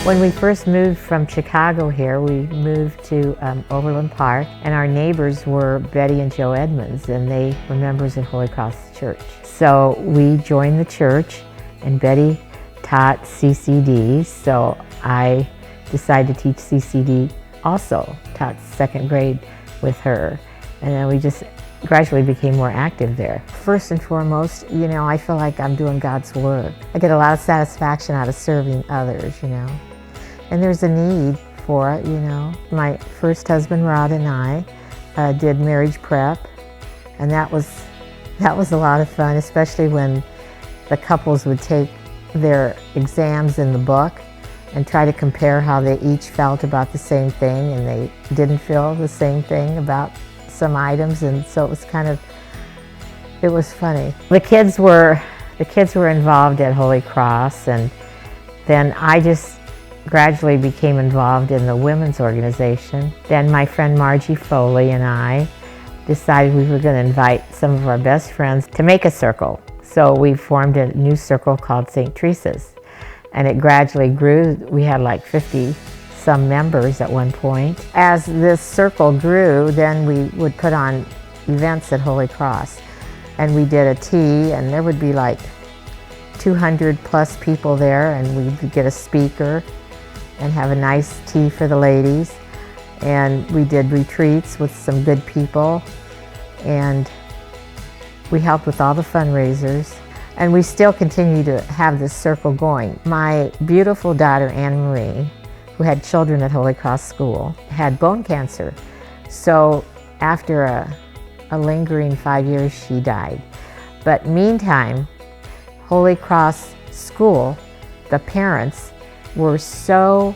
When we first moved from Chicago here, we moved to Overland Park, and our neighbors were Betty and Joe Edmonds, and they were members of Holy Cross Church. So we joined the church, and Betty taught CCD, so I decided to teach CCD also, taught second grade with her, and then we just gradually became more active there. First and foremost, I feel like I'm doing God's work. I get a lot of satisfaction out of serving others, and there's a need for it, My first husband, Rod, and I did marriage prep, and that was a lot of fun, especially when the couples would take their exams in the book and try to compare how they each felt about the same thing, and they didn't feel the same thing about some items, and so it was funny. The kids were involved at Holy Cross, and then I just gradually became involved in the women's organization. Then my friend Margie Foley and I decided we were going to invite some of our best friends to make a circle. So we formed a new circle called St. Teresa's, and it gradually grew. We had like 50-some members at one point. As this circle grew, then we would put on events at Holy Cross, and we did a tea, and there would be like 200 plus people there, and we'd get a speaker and have a nice tea for the ladies. And we did retreats with some good people, and we helped with all the fundraisers, and we still continue to have this circle going. My beautiful daughter, Anne Marie, who had children at Holy Cross School, had bone cancer. So after a lingering 5 years, she died. But meantime, Holy Cross School, the parents were so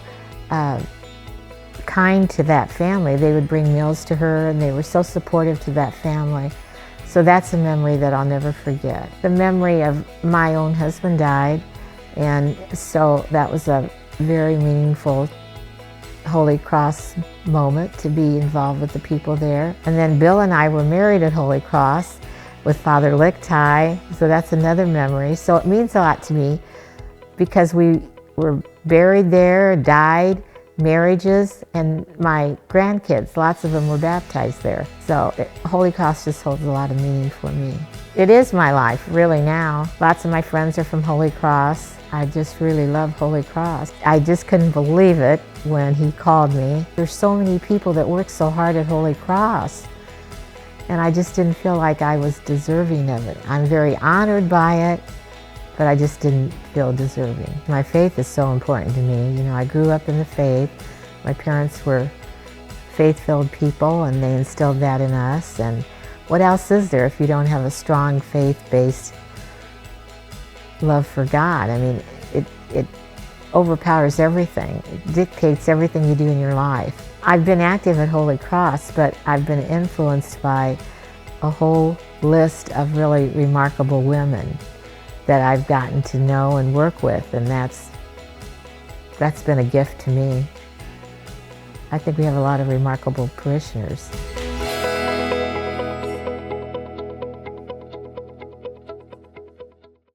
kind to that family. They would bring meals to her, and they were so supportive to that family. So that's a memory that I'll never forget. The memory of my own husband died, and so that was a very meaningful Holy Cross moment to be involved with the people there. And then Bill and I were married at Holy Cross with Father Lichtai, so that's another memory. So it means a lot to me because we were buried there, died, marriages, and my grandkids, lots of them were baptized there. So Holy Cross just holds a lot of meaning for me. It is my life, really, now. Lots of my friends are from Holy Cross. I just really love Holy Cross. I just couldn't believe it when he called me. There's so many people that work so hard at Holy Cross, and I just didn't feel like I was deserving of it. I'm very honored by it, but I just didn't feel deserving. My faith is so important to me. I grew up in the faith. My parents were faith-filled people, and they instilled that in us. And what else is there if you don't have a strong faith-based love for God? I mean, it overpowers everything. It dictates everything you do in your life. I've been active at Holy Cross, but I've been influenced by a whole list of really remarkable women that I've gotten to know and work with, and that's been a gift to me. I think we have a lot of remarkable parishioners.